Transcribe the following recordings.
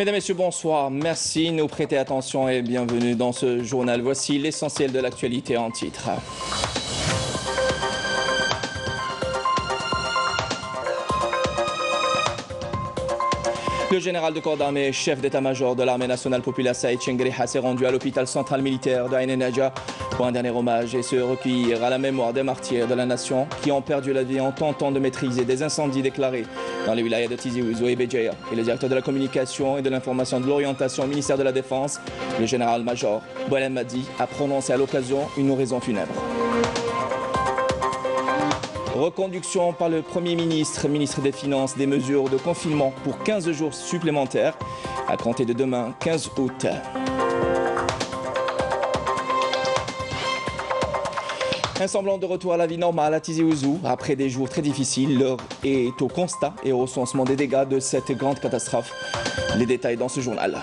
Mesdames et messieurs, bonsoir. Merci de nous prêter attention et bienvenue dans ce journal. Voici l'essentiel de l'actualité en titre. Le général de corps d'armée, chef d'état-major de l'armée nationale populaire Saïd Chengriha s'est rendu à l'hôpital central militaire de Ain Nadja pour un dernier hommage et se recueillir à la mémoire des martyrs de la nation qui ont perdu la vie en tentant de maîtriser des incendies déclarés dans les wilayas de Tizi Ouzou et Béjaïa. Et le directeur de la communication et de l'information de l'orientation au ministère de la Défense, le général-major Boualem Madi, a prononcé à l'occasion une oraison funèbre. Reconduction par le Premier ministre, ministre des Finances, des mesures de confinement pour 15 jours supplémentaires à compter de demain, 15 août. Un semblant de retour à la vie normale à Tizi Ouzou. Après des jours très difficiles, l'heure est au constat et au recensement des dégâts de cette grande catastrophe. Les détails dans ce journal.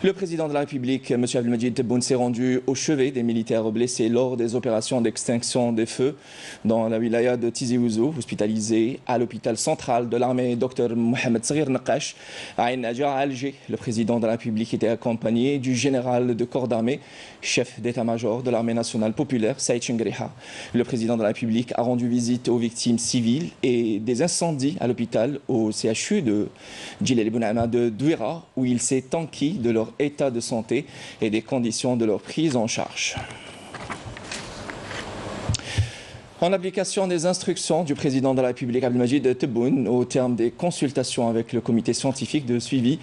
Le président de la République, M. Abdelmadjid Tebboune, s'est rendu au chevet des militaires blessés lors des opérations d'extinction des feux dans la wilaya de Tizi Ouzou, hospitalisé à l'hôpital central de l'armée Dr Mohamed Saghir Naqash à Ain Nadja, à Alger. Le président de la République était accompagné du général de corps d'armée, chef d'état-major de l'armée nationale populaire, Saïd Chengriha. Le président de la République a rendu visite aux victimes civiles et des incendies à l'hôpital au CHU de Djilel Bounama de Douira, où il s'est enquis de leur état de santé et des conditions de leur prise en charge. En application des instructions du président de la République Abdelmadjid Tebboune, au terme des consultations avec le comité scientifique de suivi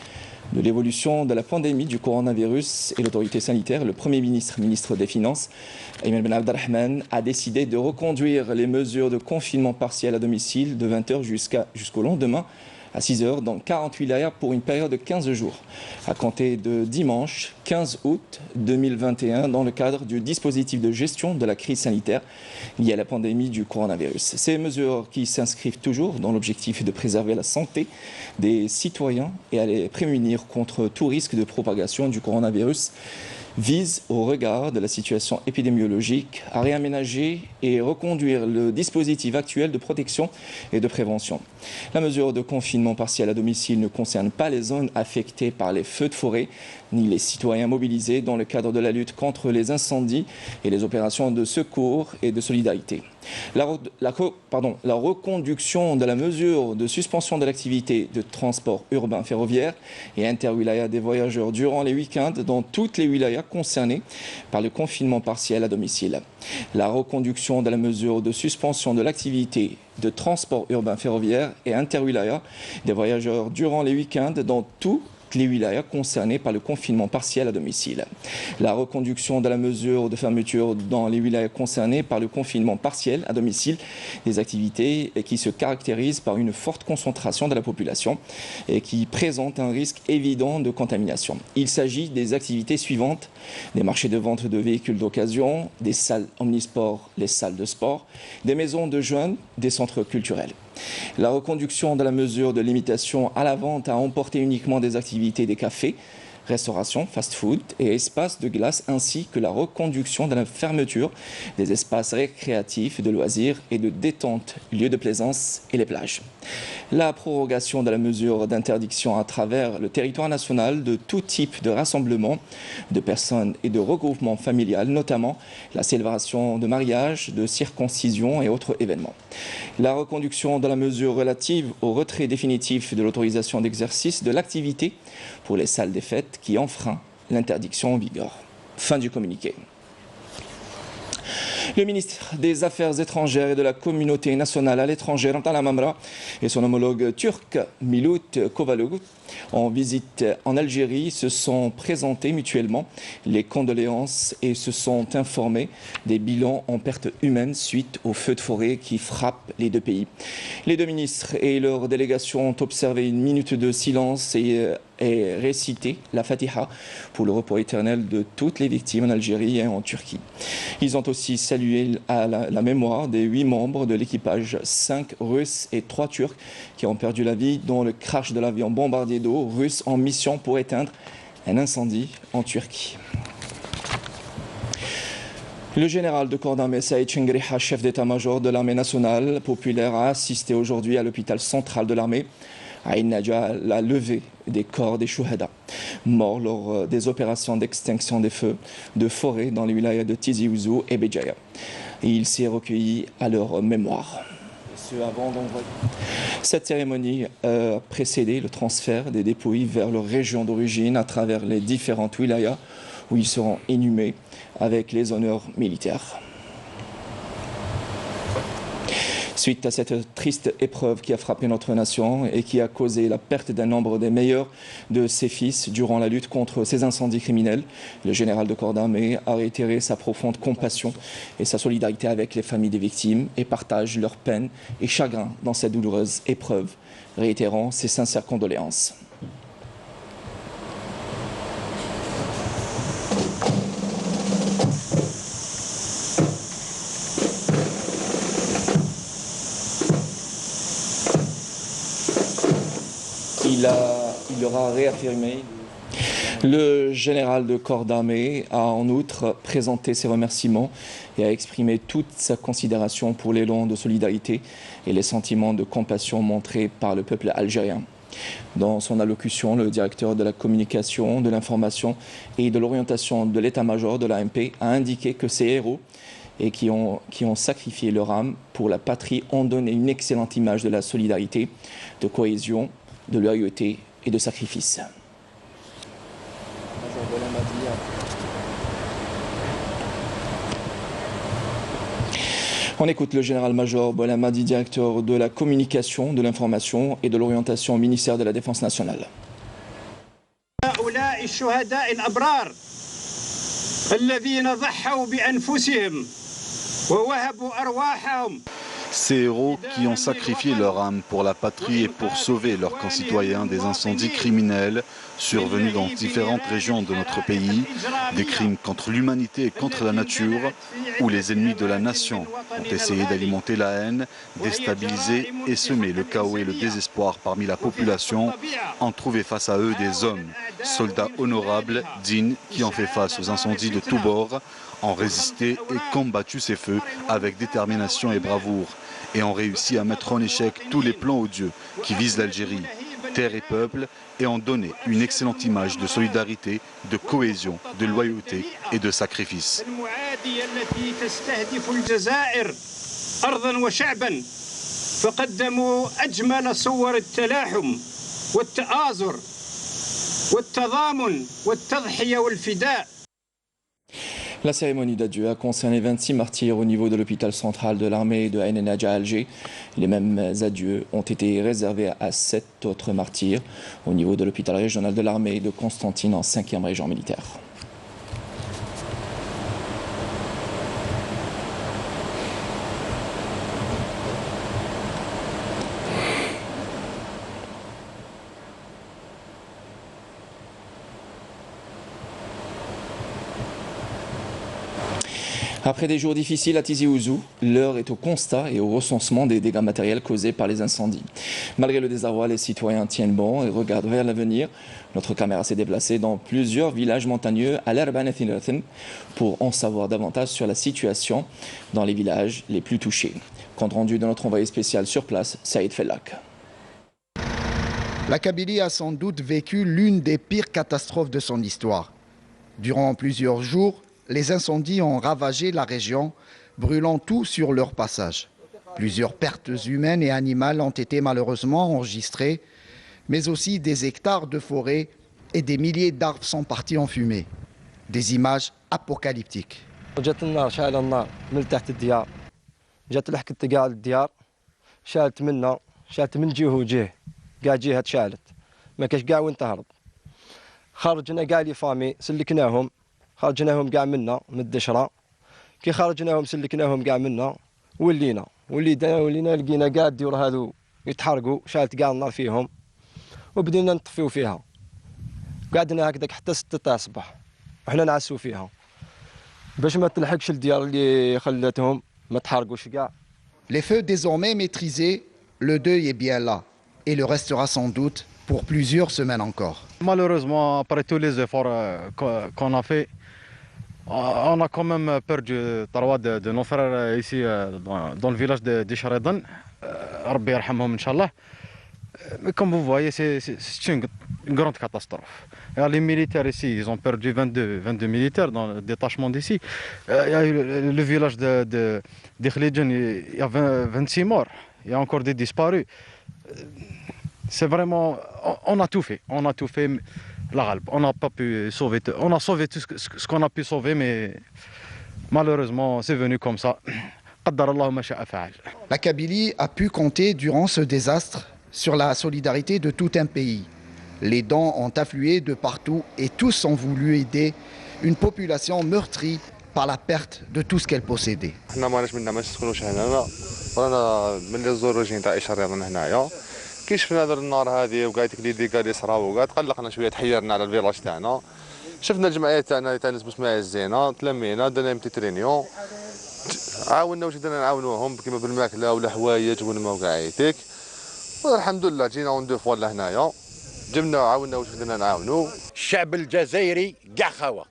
de l'évolution de la pandémie du coronavirus et l'autorité sanitaire, le Premier ministre, ministre des Finances, Ayman Ben Abdelrahman, a décidé de reconduire les mesures de confinement partiel à domicile de 20h jusqu'au lendemain à 6h dans 48 wilayas pour une période de 15 jours, à compter de dimanche 15 août 2021 dans le cadre du dispositif de gestion de la crise sanitaire liée à la pandémie du coronavirus. Ces mesures qui s'inscrivent toujours dans l'objectif de préserver la santé des citoyens et à les prémunir contre tout risque de propagation du coronavirus vise, au regard de la situation épidémiologique, à réaménager et reconduire le dispositif actuel de protection et de prévention. La mesure de confinement partiel à domicile ne concerne pas les zones affectées par les feux de forêt, ni les citoyens mobilisés dans le cadre de la lutte contre les incendies et les opérations de secours et de solidarité. La reconduction de la mesure de suspension de l'activité de transport urbain ferroviaire et interwilaya des voyageurs durant les week-ends dans toutes les wilayas concernées par le confinement partiel à domicile. La reconduction de la mesure de suspension de l'activité de transport urbain ferroviaire et interwilaya des voyageurs durant les week-ends dans tous les wilayas concernés par le confinement partiel à domicile. La reconduction de la mesure de fermeture dans les wilayas concernés par le confinement partiel à domicile des activités qui se caractérisent par une forte concentration de la population et qui présentent un risque évident de contamination. Il s'agit des activités suivantes: des marchés de vente de véhicules d'occasion, des salles omnisports, les salles de sport, des maisons de jeunes, des centres culturels. La reconduction de la mesure de limitation à la vente à emporter uniquement des activités des cafés, restauration, fast-food et espaces de glace, ainsi que la reconduction de la fermeture des espaces récréatifs, de loisirs et de détente, lieux de plaisance et les plages. La prorogation de la mesure d'interdiction à travers le territoire national de tout type de rassemblement de personnes et de regroupement familial, notamment la célébration de mariage, de circoncision et autres événements. La reconduction de la mesure relative au retrait définitif de l'autorisation d'exercice de l'activité pour les salles des fêtes qui enfreint l'interdiction en vigueur. Fin du communiqué. Le ministre des Affaires étrangères et de la communauté nationale à l'étranger, Ramtana Mamra, et son homologue turc, Milut Kovaloglu, en visite en Algérie, se sont présentés mutuellement les condoléances et se sont informés des bilans en pertes humaines suite aux feux de forêt qui frappent les deux pays. Les deux ministres et leurs délégations ont observé une minute de silence et récité la Fatiha pour le repos éternel de toutes les victimes en Algérie et en Turquie. Ils ont aussi salué la mémoire des 8 membres de l'équipage, 5 Russes et 3 Turcs, qui ont perdu la vie dans le crash de l'avion bombardier d'eau russe en mission pour éteindre un incendie en Turquie. Le général de corps d'armée Saïd Chengriha, chef d'état-major de l'armée nationale populaire, a assisté aujourd'hui à l'hôpital central de l'armée à Ain Nadja à la levée des corps des Chouhada, morts lors des opérations d'extinction des feux de forêt dans les wilayas de Tizi Ouzou et Béjaïa. Et il s'est recueilli à leur mémoire. Cette cérémonie a précédé le transfert des dépouilles vers leur région d'origine à travers les différentes wilayas où ils seront inhumés avec les honneurs militaires. Suite à cette triste épreuve qui a frappé notre nation et qui a causé la perte d'un nombre des meilleurs de ses fils durant la lutte contre ces incendies criminels, le général de corps d'armée a réitéré sa profonde compassion et sa solidarité avec les familles des victimes et partage leur peine et chagrin dans cette douloureuse épreuve, réitérant ses sincères condoléances. Il aura réaffirmé. Le général de corps d'armée a en outre présenté ses remerciements et a exprimé toute sa considération pour l'élan de solidarité et les sentiments de compassion montrés par le peuple algérien. Dans son allocution, le directeur de la communication, de l'information et de l'orientation de l'état-major de l'AMP a indiqué que ces héros et qui ont sacrifié leur âme pour la patrie ont donné une excellente image de la solidarité, de cohésion, de loyauté et de sacrifice. On écoute le général-major Bolamadi, directeur de la communication, de l'information et de l'orientation au ministère de la Défense nationale. Ces héros qui ont sacrifié leur âme pour la patrie et pour sauver leurs concitoyens des incendies criminels survenus dans différentes régions de notre pays, des crimes contre l'humanité et contre la nature, où les ennemis de la nation ont essayé d'alimenter la haine, déstabiliser et semer le chaos et le désespoir parmi la population, ont trouvé face à eux des hommes, soldats honorables, dignes, qui ont fait face aux incendies de tous bords, ont résisté et combattu ces feux avec détermination et bravoure, et ont réussi à mettre en échec tous les plans odieux qui visent l'Algérie, terre et peuple, et ont donné une excellente image de solidarité, de cohésion, de loyauté et de sacrifice. La cérémonie d'adieu a concerné 26 martyrs au niveau de l'hôpital central de l'armée de Ain Nadja à Alger. Les mêmes adieux ont été réservés à 7 autres martyrs au niveau de l'hôpital régional de l'armée de Constantine en 5e région militaire. Après des jours difficiles à Tizi Ouzou, l'heure est au constat et au recensement des dégâts matériels causés par les incendies. Malgré le désarroi, les citoyens tiennent bon et regardent vers l'avenir. Notre caméra s'est déplacée dans plusieurs villages montagneux à l'Arbanathinathin pour en savoir davantage sur la situation dans les villages les plus touchés. Compte rendu de notre envoyé spécial sur place, Saïd Fellak. La Kabylie a sans doute vécu l'une des pires catastrophes de son histoire. Durant plusieurs jours, les incendies ont ravagé la région, brûlant tout sur leur passage. Plusieurs pertes humaines et animales ont été malheureusement enregistrées, mais aussi des hectares de forêt et des milliers d'arbres sont partis en fumée. Des images apocalyptiques. خرجناهم كاع منا من الدشره كي خرجناهم سلكناهم كاع منا ولينا لقينا كاع الديور هذو يتحرقوا شالت كاع النار فيهم وبدينا نطفيو فيها قعدنا هكذاك حتى 6 تاع الصباح وحنا نعسوا فيها باش ما تلحقش الديار اللي خلاتهم ما تحرقوش كاع. Les feux désormais maîtrisés, le deuil est bien là et le restera sans doute pour plusieurs semaines encore. Malheureusement, après tous les efforts qu'on a fait, On a quand même perdu 3 de nos frères ici dans le village de Charidan. Rabbi yarhamhum, Inch'Allah. Mais comme vous voyez, c'est une grande catastrophe. Alors, les militaires ici, ils ont perdu 22 militaires dans le détachement d'ici. Il y a eu le village de Khlijan, il y a 26 morts. Il y a encore des disparus. C'est vraiment... On a tout fait. On a tout fait. On n'a pas pu sauver... On a sauvé tout ce qu'on a pu sauver, mais malheureusement, c'est venu comme ça. La Kabylie a pu compter durant ce désastre sur la solidarité de tout un pays. Les dons ont afflué de partout et tous ont voulu aider une population meurtrie par la perte de tout ce qu'elle possédait. كي شفنا هذا النار هذه وقعدت لي ديكا اللي صراو وقعد قلقنا شويه تحيرنا على الفيلاج تاعنا شفنا الجمعيه تاعنا تاع ناس بسماع الزينه تلمينا درنا بتيت رينيون عاوننا واش درنا نعاونوهم كيما بالماكله ولا حوايج ولا وقعيتك والحمد لله جينا اون دو فوا لهنايا جبنا عاوننا واش درنا نعاونو. الشعب الجزائري كاع خاوه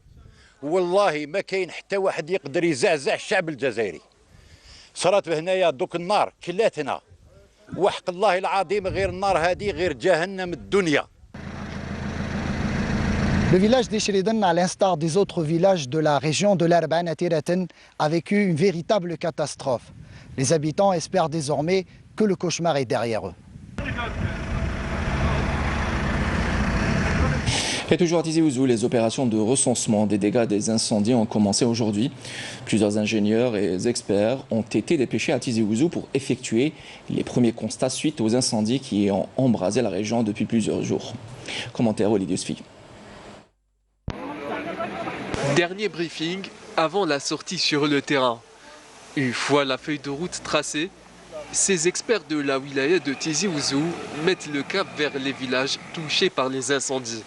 والله ما كاين حتى واحد يقدر يزعزع الشعب الجزائري. صارت هنايا دوك النار كلاتنا وحق الله العظيم غير النار هذه غير جهنم الدنيا. Le village d'Echridan, à l'instar des autres villages de la région de l'Arban Atiraten, a vécu une véritable catastrophe. Les habitants espèrent désormais que le cauchemar est derrière eux. Et toujours à Tizi Ouzou, les opérations de recensement des dégâts des incendies ont commencé aujourd'hui. Plusieurs ingénieurs et experts ont été dépêchés à Tizi Ouzou pour effectuer les premiers constats suite aux incendies qui ont embrasé la région depuis plusieurs jours. Commentaire Olivier Sfi. Dernier briefing avant la sortie sur le terrain. Une fois la feuille de route tracée, ces experts de la wilaya de Tizi Ouzou mettent le cap vers les villages touchés par les incendies.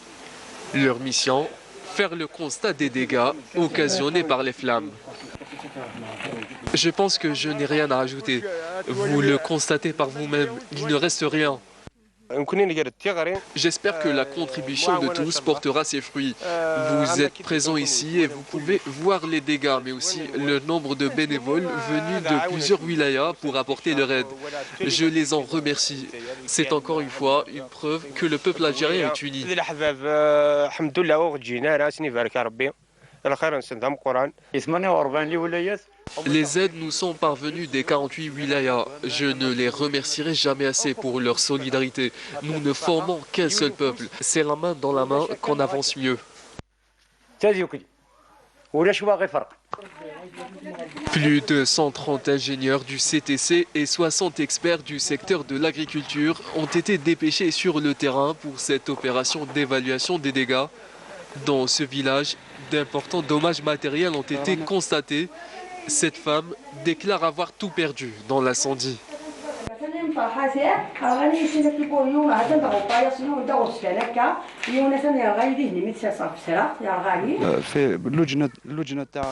Leur mission, faire le constat des dégâts occasionnés par les flammes. Je pense que je n'ai rien à ajouter. Vous le constatez par vous-même, il ne reste rien. J'espère que la contribution de tous portera ses fruits. Vous êtes présents ici et vous pouvez voir les dégâts, mais aussi le nombre de bénévoles venus de plusieurs wilayas pour apporter leur aide. Je les en remercie. C'est encore une fois une preuve que le peuple algérien est uni. Les aides nous sont parvenues des 48 wilayas. Je ne les remercierai jamais assez pour leur solidarité. Nous ne formons qu'un seul peuple. C'est la main dans la main qu'on avance mieux. Plus de 130 ingénieurs du CTC et 60 experts du secteur de l'agriculture ont été dépêchés sur le terrain pour cette opération d'évaluation des dégâts. Dans ce village, d'importants dommages matériels ont été constatés. Cette femme déclare avoir tout perdu dans l'incendie.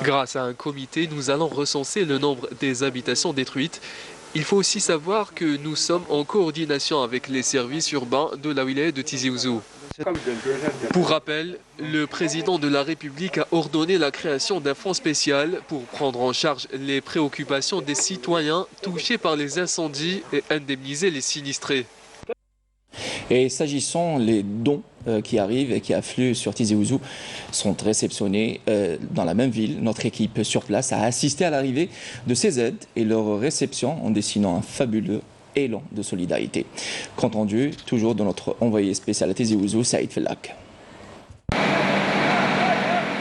Grâce à un comité, nous allons recenser le nombre des habitations détruites. Il faut aussi savoir que nous sommes en coordination avec les services urbains de la wilaya de Tizi Ouzou. Pour rappel, le président de la République a ordonné la création d'un fonds spécial pour prendre en charge les préoccupations des citoyens touchés par les incendies et indemniser les sinistrés. Et s'agissant les dons qui arrivent et qui affluent sur Tizi Ouzou sont réceptionnés dans la même ville. Notre équipe sur place a assisté à l'arrivée de ces aides et leur réception en dessinant un fabuleux élan de solidarité. Compte rendu, toujours de notre envoyé spécial à Tizi Ouzou, Saïd Fellak.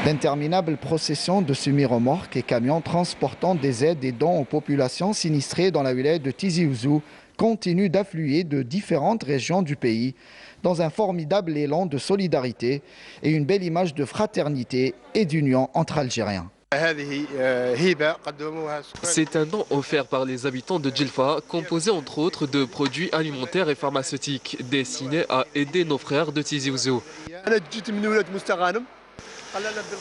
D'interminables processions de semi-remorques et camions transportant des aides et dons aux populations sinistrées dans la wilaya de Tizi Ouzou continuent d'affluer de différentes régions du pays dans un formidable élan de solidarité et une belle image de fraternité et d'union entre Algériens. C'est un don offert par les habitants de Djelfa, composé entre autres de produits alimentaires et pharmaceutiques, destinés à aider nos frères de Tizi Ouzou.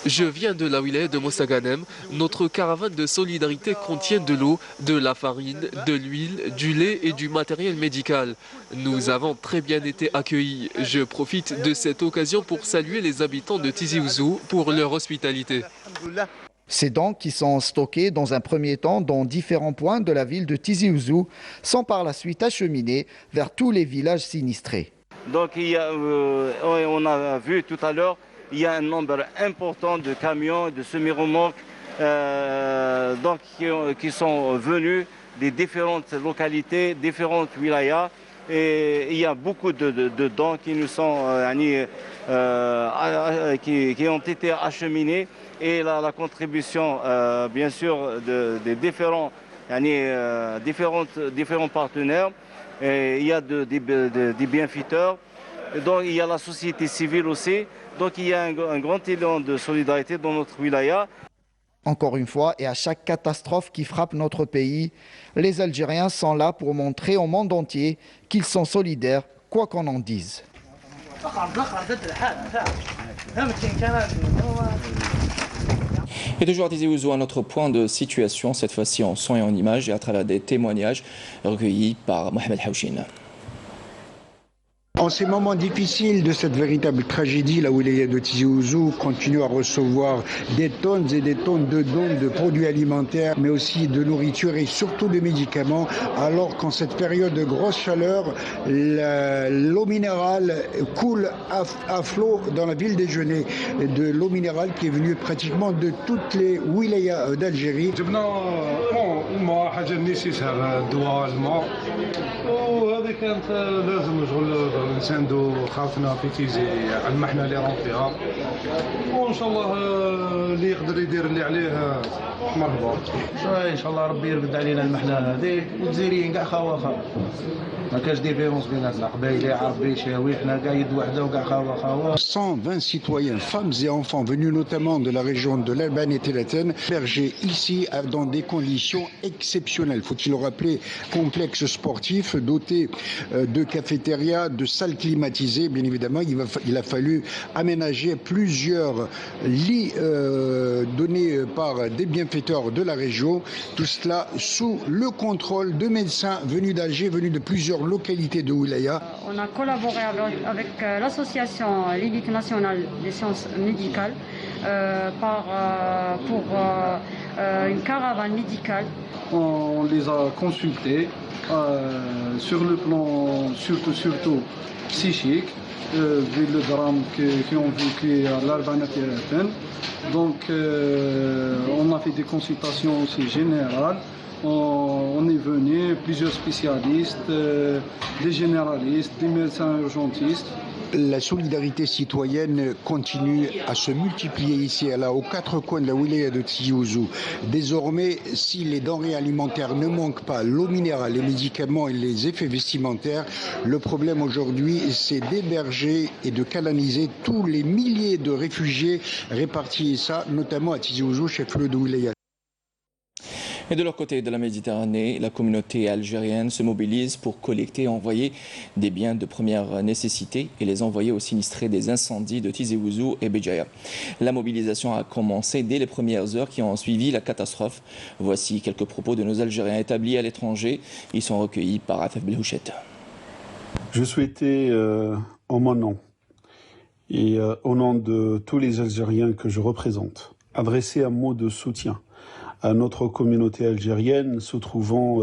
Je viens de la wilaya de Mostaganem. Notre caravane de solidarité contient de l'eau, de la farine, de l'huile, du lait et du matériel médical. Nous avons très bien été accueillis. Je profite de cette occasion pour saluer les habitants de Tizi Ouzou pour leur hospitalité. Ces dents qui sont stockées dans un premier temps dans différents points de la ville de Tizi Ouzou sont par la suite acheminées vers tous les villages sinistrés. Donc on a vu tout à l'heure, il y a un nombre important de camions, de semi-remorques qui sont venus des différentes localités, différentes wilayas. Et il y a beaucoup de dents qui nous sont qui ont été acheminées. Et la contribution, bien sûr, des différents partenaires. Et il y a des bienfaiteurs, donc il y a la société civile aussi. Donc il y a un grand élan de solidarité dans notre wilaya. Encore une fois, et à chaque catastrophe qui frappe notre pays, les Algériens sont là pour montrer au monde entier qu'ils sont solidaires, quoi qu'on en dise. Et toujours à Tizi Ouzou, un autre point de situation, cette fois-ci en son et en images et à travers des témoignages recueillis par Mohamed Haouchine. En ces moments difficiles de cette véritable tragédie, la wilaya de Tizi Ouzou continue à recevoir des tonnes et des tonnes de dons de produits alimentaires, mais aussi de nourriture et surtout de médicaments, alors qu'en cette période de grosse chaleur, l'eau minérale coule à flot dans la ville des Genêts, de l'eau minérale qui est venue pratiquement de toutes les wilayas d'Algérie. نساندو خاصنا في تيزي على المحنه اللي راهم فيها وان شاء الله اللي يقدر يدير اللي عليه مرحبا ان شاء الله ربي يرقد علينا المحنه هذه والجزائريين كاع خاوه ما كاش ديفيرونس بيناتنا قبايلي عرب بيشاوي حنا كاع يد وحده وكاع خاوه 120 citoyens, femmes et enfants venus notamment de la région de l'Alban et Télatène, hébergés ici dans des conditions exceptionnelles. Faut-il le rappeler, complexe sportif doté de cafétérias, de salles climatisées. Bien évidemment, il a fallu aménager plusieurs lits donnés par des bienfaiteurs de la région. Tout cela sous le contrôle de médecins venus d'Alger, venus de plusieurs localités de Wilaya. On a collaboré avec l'association Ligue nationale des sciences médicales pour une caravane médicale. On les a consultés sur le plan surtout psychique, vu le drame qu'ils ont vécu à l'Alban et Télatène. Donc on a fait des consultations aussi générales. On est venu, plusieurs spécialistes, des généralistes, des médecins urgentistes. La solidarité citoyenne continue à se multiplier ici et là, aux quatre coins de la wilaya de Tizi Ouzou. Désormais, si les denrées alimentaires ne manquent pas, l'eau minérale, les médicaments et les effets vestimentaires, le problème aujourd'hui, c'est d'héberger et de canaliser tous les milliers de réfugiés répartis, et ça, notamment à Tizi Ouzou, chef-lieu de wilaya. Et de leur côté de la Méditerranée, la communauté algérienne se mobilise pour collecter et envoyer des biens de première nécessité et les envoyer aux sinistrés des incendies de Tizi Ouzou et Béjaïa. La mobilisation a commencé dès les premières heures qui ont suivi la catastrophe. Voici quelques propos de nos Algériens établis à l'étranger. Ils sont recueillis par Afef Belhouchet. Je souhaitais, en mon nom et au nom de tous les Algériens que je représente, adresser un mot de soutien à notre communauté algérienne se trouvant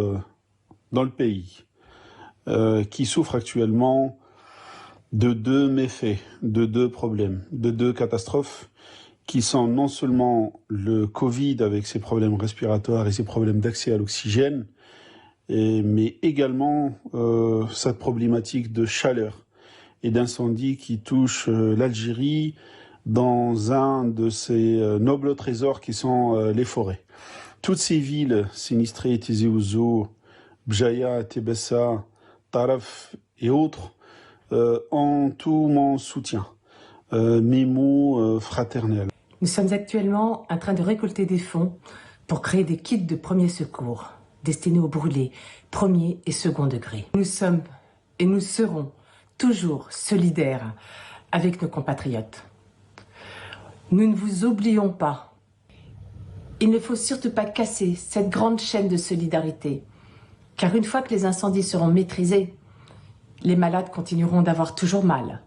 dans le pays, qui souffre actuellement de deux méfaits, de deux problèmes, de deux catastrophes qui sont non seulement le Covid avec ses problèmes respiratoires et ses problèmes d'accès à l'oxygène, mais également cette problématique de chaleur et d'incendie qui touche l'Algérie dans un de ces nobles trésors qui sont les forêts. Toutes ces villes sinistrées, Tizi Ouzou, Béjaïa, Tébessa, Taraf et autres, ont tout mon soutien, mes mots fraternels. Nous sommes actuellement en train de récolter des fonds pour créer des kits de premier secours destinés aux brûlés, premier et second degré. Nous sommes et nous serons toujours solidaires avec nos compatriotes. Nous ne vous oublions pas. Il ne faut surtout pas casser cette grande chaîne de solidarité, car une fois que les incendies seront maîtrisés, les malades continueront d'avoir toujours mal.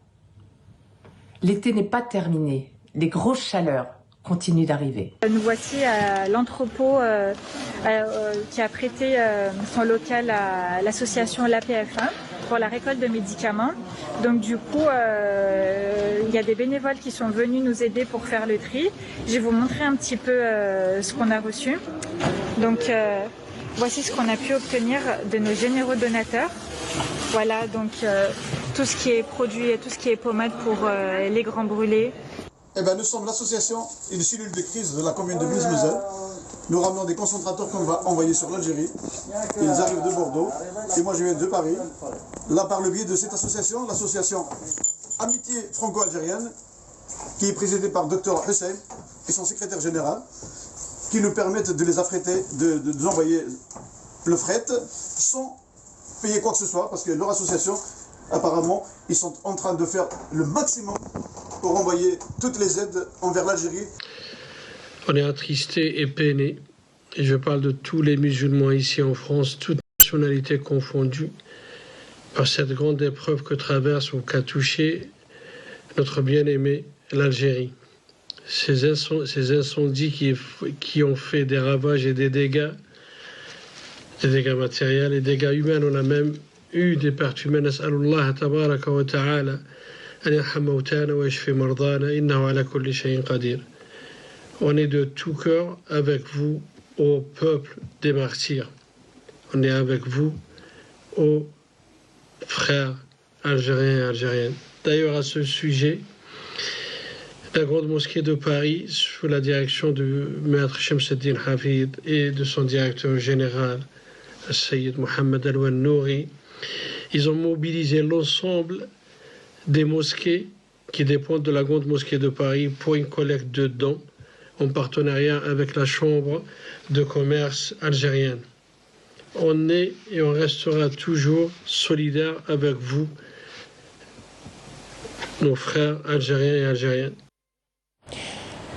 L'été n'est pas terminé, les grosses chaleurs continuent d'arriver. Nous voici à l'entrepôt qui a prêté son local à l'association l'APF1 pour la récolte de médicaments. Donc du coup, il y a des bénévoles qui sont venus nous aider pour faire le tri. Je vais vous montrer un petit peu ce qu'on a reçu. Donc voici ce qu'on a pu obtenir de nos généreux donateurs. Voilà, donc tout ce qui est produit, tout ce qui est pommade pour les grands brûlés. Eh ben, nous sommes l'association et une cellule de crise de la commune de Bise-Moselle. Nous ramenons des concentrateurs qu'on va envoyer sur l'Algérie. Ils arrivent de Bordeaux et moi je viens de Paris. Là, par le biais de cette association, l'association Amitié Franco-Algérienne, qui est présidée par Dr Hussein et son secrétaire général, qui nous permettent de les affréter, de nous envoyer le fret sans payer quoi que ce soit, parce que leur association, apparemment, ils sont en train de faire le maximum pour envoyer toutes les aides envers l'Algérie. On est attristé et peiné, et je parle de tous les musulmans ici en France, toutes nationalités confondues, par cette grande épreuve que traverse ou qu'a touché notre bien-aimé l'Algérie. Ces incendies qui ont fait des ravages et des dégâts matériels et des dégâts humains. On a même eu des pertes humaines. Nas'alullah tabaraka wa ta'ala an yarham mawtana wa yashfi mardana innahu ala kulli shay'in qadir. On est de tout cœur avec vous, au peuple des martyrs. On est avec vous, aux frères algériens et algériennes. D'ailleurs, à ce sujet, la grande mosquée de Paris, sous la direction du maître Shamseddin Hafid et de son directeur général, Sayyid Mohamed Al-Wannouri, ils ont mobilisé l'ensemble des mosquées qui dépendent de la grande mosquée de Paris pour une collecte de dons en partenariat avec la Chambre de commerce algérienne. On est et on restera toujours solidaires avec vous, nos frères algériens et algériennes.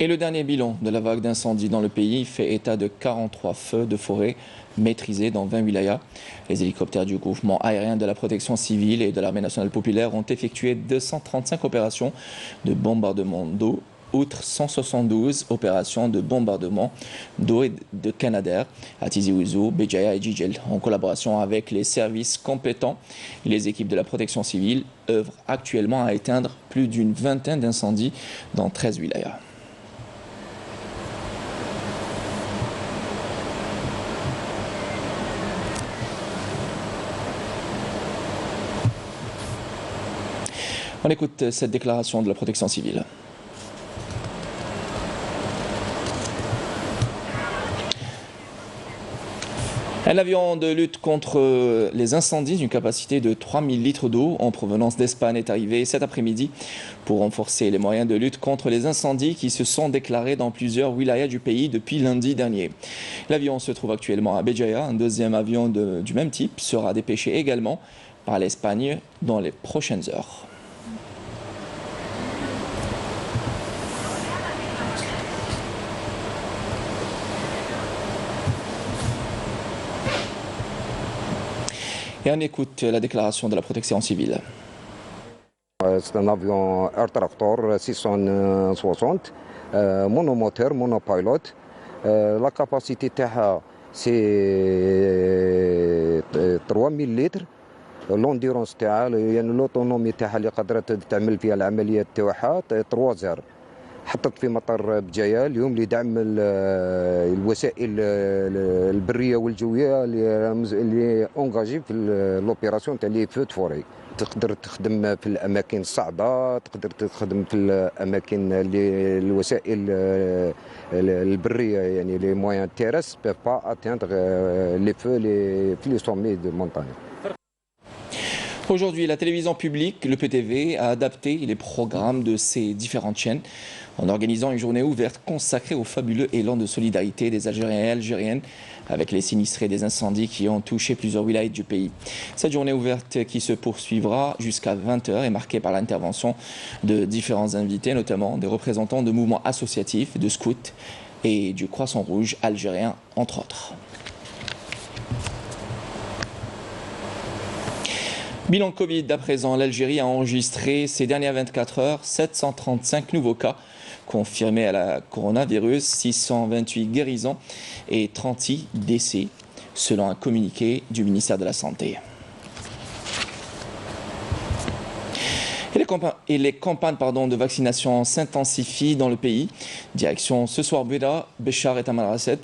Et le dernier bilan de la vague d'incendie dans le pays fait état de 43 feux de forêt maîtrisés dans 20 wilayas. Les hélicoptères du groupement aérien de la protection civile et de l'armée nationale populaire ont effectué 235 opérations de bombardement d'eau, outre 172 opérations de bombardement d'eau et de Canadair à Tizi Ouzou, Béjaïa et Djidjel. En collaboration avec les services compétents, les équipes de la protection civile œuvrent actuellement à éteindre plus d'une vingtaine d'incendies dans 13 wilayas. On écoute cette déclaration de la protection civile. Un avion de lutte contre les incendies d'une capacité de 3000 litres d'eau en provenance d'Espagne est arrivé cet après-midi pour renforcer les moyens de lutte contre les incendies qui se sont déclarés dans plusieurs wilayas du pays depuis lundi dernier. L'avion se trouve actuellement à Béjaïa. Un deuxième avion du même type sera dépêché également par l'Espagne dans les prochaines heures. Et on écoute la déclaration de la protection civile. C'est un avion Air Tractor 660, monomoteur, monopilote. La capacité c'est 3000 litres. L'endurance يعني l'autonomie تاعها اللي قدرت تعمل فيها العمليات تاعها 3 زار. حطت في مطار بجاية اليوم لدعم الوسائل البريه والجويه اللي اونجاجي في لوبيراسيون تاع لي فو فوري. تقدر تخدم في الاماكن الصعبه، تقدر تخدم في الاماكن اللي الوسائل البريه يعني لي مويان تيرس بيف با اتيندر لي فو في لي سومي دو مونتاني. Aujourd'hui, la télévision publique, le PTV, a adapté les programmes de ces différentes chaînes en organisant une journée ouverte consacrée au fabuleux élan de solidarité des Algériens et Algériennes avec les sinistrés des incendies qui ont touché plusieurs wilayas du pays. Cette journée ouverte qui se poursuivra jusqu'à 20h est marquée par l'intervention de différents invités, notamment des représentants de mouvements associatifs, de scouts et du Croissant Rouge algérien, entre autres. Bilan Covid d'à présent, l'Algérie a enregistré ces dernières 24 heures 735 nouveaux cas confirmés à la coronavirus, 628 guérisons et 36 décès, selon un communiqué du ministère de la Santé. Et les campagnes de vaccination s'intensifient dans le pays. Direction ce soir Bouira, Béchar et Taman Rasset,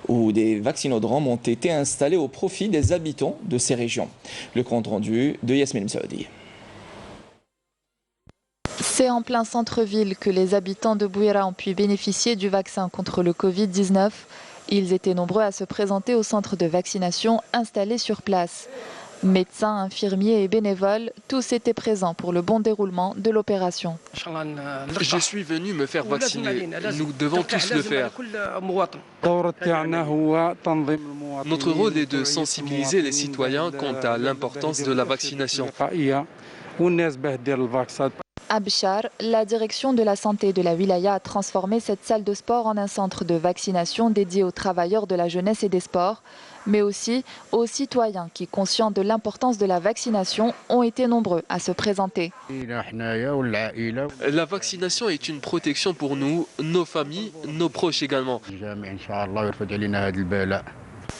où des vaccinodromes ont été installés au profit des habitants de ces régions. Le compte rendu de Yasmine Msaoudi. C'est en plein centre-ville que les habitants de Bouira ont pu bénéficier du vaccin contre le Covid-19. Ils étaient nombreux à se présenter au centre de vaccination installé sur place. Médecins, infirmiers et bénévoles, tous étaient présents pour le bon déroulement de l'opération. Je suis venu me faire vacciner. Nous devons tous le faire. Notre rôle est de sensibiliser les citoyens quant à l'importance de la vaccination. À Béchar, la direction de la santé de la wilaya a transformé cette salle de sport en un centre de vaccination dédié aux travailleurs de la jeunesse et des sports, mais aussi aux citoyens qui, conscients de l'importance de la vaccination, ont été nombreux à se présenter. La vaccination est une protection pour nous, nos familles, nos proches également.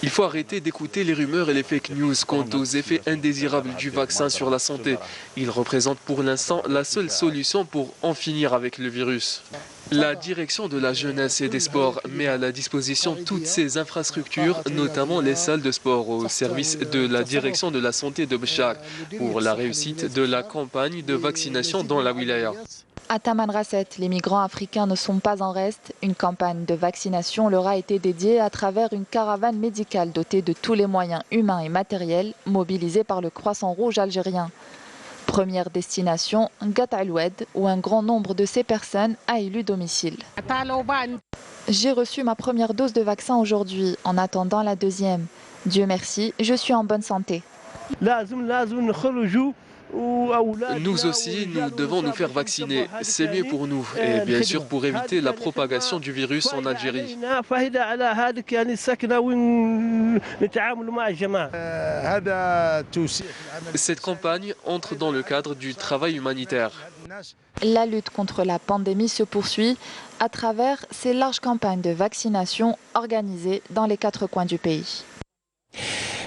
Il faut arrêter d'écouter les rumeurs et les fake news quant aux effets indésirables du vaccin sur la santé. Il représente pour l'instant la seule solution pour en finir avec le virus. La direction de la jeunesse et des sports met à la disposition toutes ces infrastructures, notamment les salles de sport, au service de la direction de la santé de Béchar pour la réussite de la campagne de vaccination dans la wilaya. À Taman Rasset, les migrants africains ne sont pas en reste. Une campagne de vaccination leur a été dédiée à travers une caravane médicale dotée de tous les moyens humains et matériels mobilisés par le Croissant Rouge algérien. Première destination, Gat Aloued, où un grand nombre de ces personnes a élu domicile. J'ai reçu ma première dose de vaccin aujourd'hui, en attendant la deuxième. Dieu merci, je suis en bonne santé. Nous aussi, nous devons nous faire vacciner. C'est mieux pour nous et bien sûr pour éviter la propagation du virus en Algérie. Cette campagne entre dans le cadre du travail humanitaire. La lutte contre la pandémie se poursuit à travers ces larges campagnes de vaccination organisées dans les 4 coins du pays.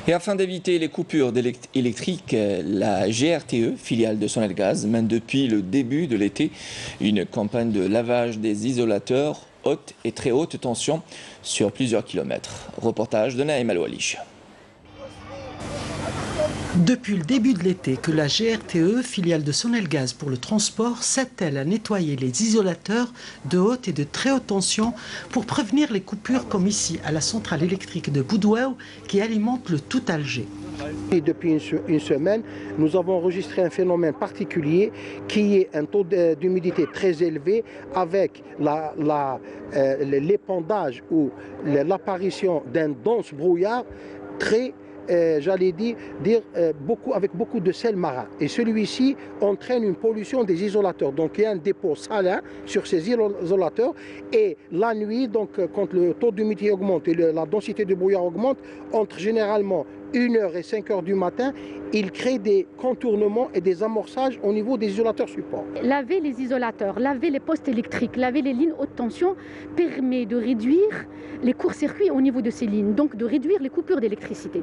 Et afin d'éviter les coupures électriques, la GRTE, filiale de Sonelgaz, mène depuis le début de l'été une campagne de lavage des isolateurs haute et très haute tension sur plusieurs kilomètres. Reportage de Naïm Aloualish. Depuis le début de l'été que la GRTE, filiale de Sonelgaz pour le transport, s'attelle à nettoyer les isolateurs de haute et de très haute tension pour prévenir les coupures comme ici à la centrale électrique de Boudouaou qui alimente le tout Alger. Et depuis une semaine, nous avons enregistré un phénomène particulier qui est un taux d'humidité très élevé avec l'épandage ou l'apparition d'un dense brouillard très j'allais dire avec beaucoup de sel marin. Et celui-ci entraîne une pollution des isolateurs. Donc il y a un dépôt salin sur ces isolateurs. Et la nuit, donc, quand le taux d'humidité augmente et la densité de brouillard augmente, entre généralement 1h et 5h du matin, il crée des contournements et des amorçages au niveau des isolateurs supports. Laver les isolateurs, laver les postes électriques, laver les lignes haute tension permet de réduire les courts-circuits au niveau de ces lignes, donc de réduire les coupures d'électricité.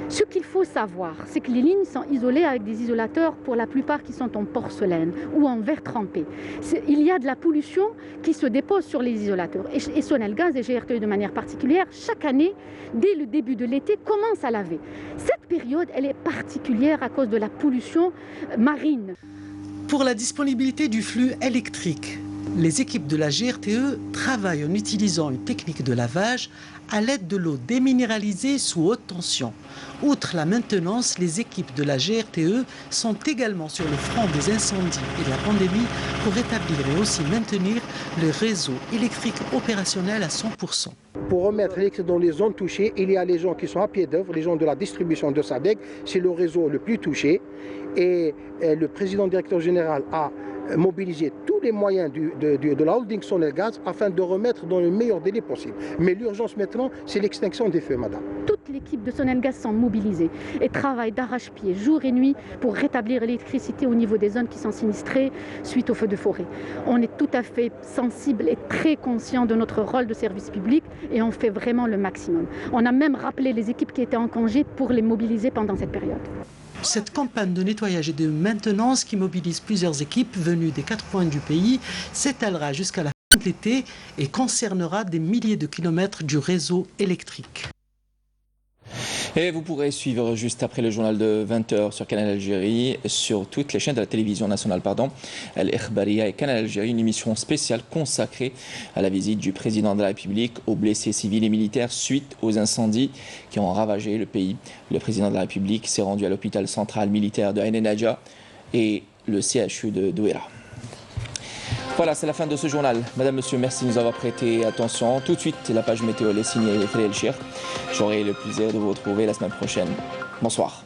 Ce qu'il faut savoir, c'est que les lignes sont isolées avec des isolateurs pour la plupart qui sont en porcelaine ou en verre trempé. Il y a de la pollution qui se dépose sur les isolateurs. Et Sonelgaz et GRTE de manière particulière, chaque année, dès le début de l'été, commencent à laver. Cette période, elle est particulière à cause de la pollution marine. Pour la disponibilité du flux électrique, les équipes de la GRTE travaillent en utilisant une technique de lavage à l'aide de l'eau déminéralisée sous haute tension. Outre la maintenance, les équipes de la GRTE sont également sur le front des incendies et de la pandémie pour rétablir et aussi maintenir le réseau électrique opérationnel à 100%. Pour remettre l'électricité dans les zones touchées, il y a les gens qui sont à pied d'œuvre, les gens de la distribution de SADEC, c'est le réseau le plus touché. Et le président directeur général a mobiliser tous les moyens de la holding Sonelgaz afin de remettre dans le meilleur délai possible. Mais l'urgence maintenant, c'est l'extinction des feux, madame. Toute l'équipe de Sonelgaz sont mobilisées et travaillent d'arrache-pied jour et nuit pour rétablir l'électricité au niveau des zones qui sont sinistrées suite aux feux de forêt. On est tout à fait sensible et très conscient de notre rôle de service public et on fait vraiment le maximum. On a même rappelé les équipes qui étaient en congé pour les mobiliser pendant cette période. Cette campagne de nettoyage et de maintenance qui mobilise plusieurs équipes venues des 4 coins du pays s'étalera jusqu'à la fin de l'été et concernera des milliers de kilomètres du réseau électrique. Et vous pourrez suivre juste après le journal de 20h sur Canal Algérie, sur toutes les chaînes de la télévision nationale, Al-Ikhbaria et Canal Algérie, une émission spéciale consacrée à la visite du président de la République aux blessés civils et militaires suite aux incendies qui ont ravagé le pays. Le président de la République s'est rendu à l'hôpital central militaire de Ain Nadja et le CHU de Douéra. Voilà, c'est la fin de ce journal. Madame, monsieur, merci de nous avoir prêté attention. Tout de suite, la page météo est signée Frédéric Elchir. J'aurai le plaisir de vous retrouver la semaine prochaine. Bonsoir.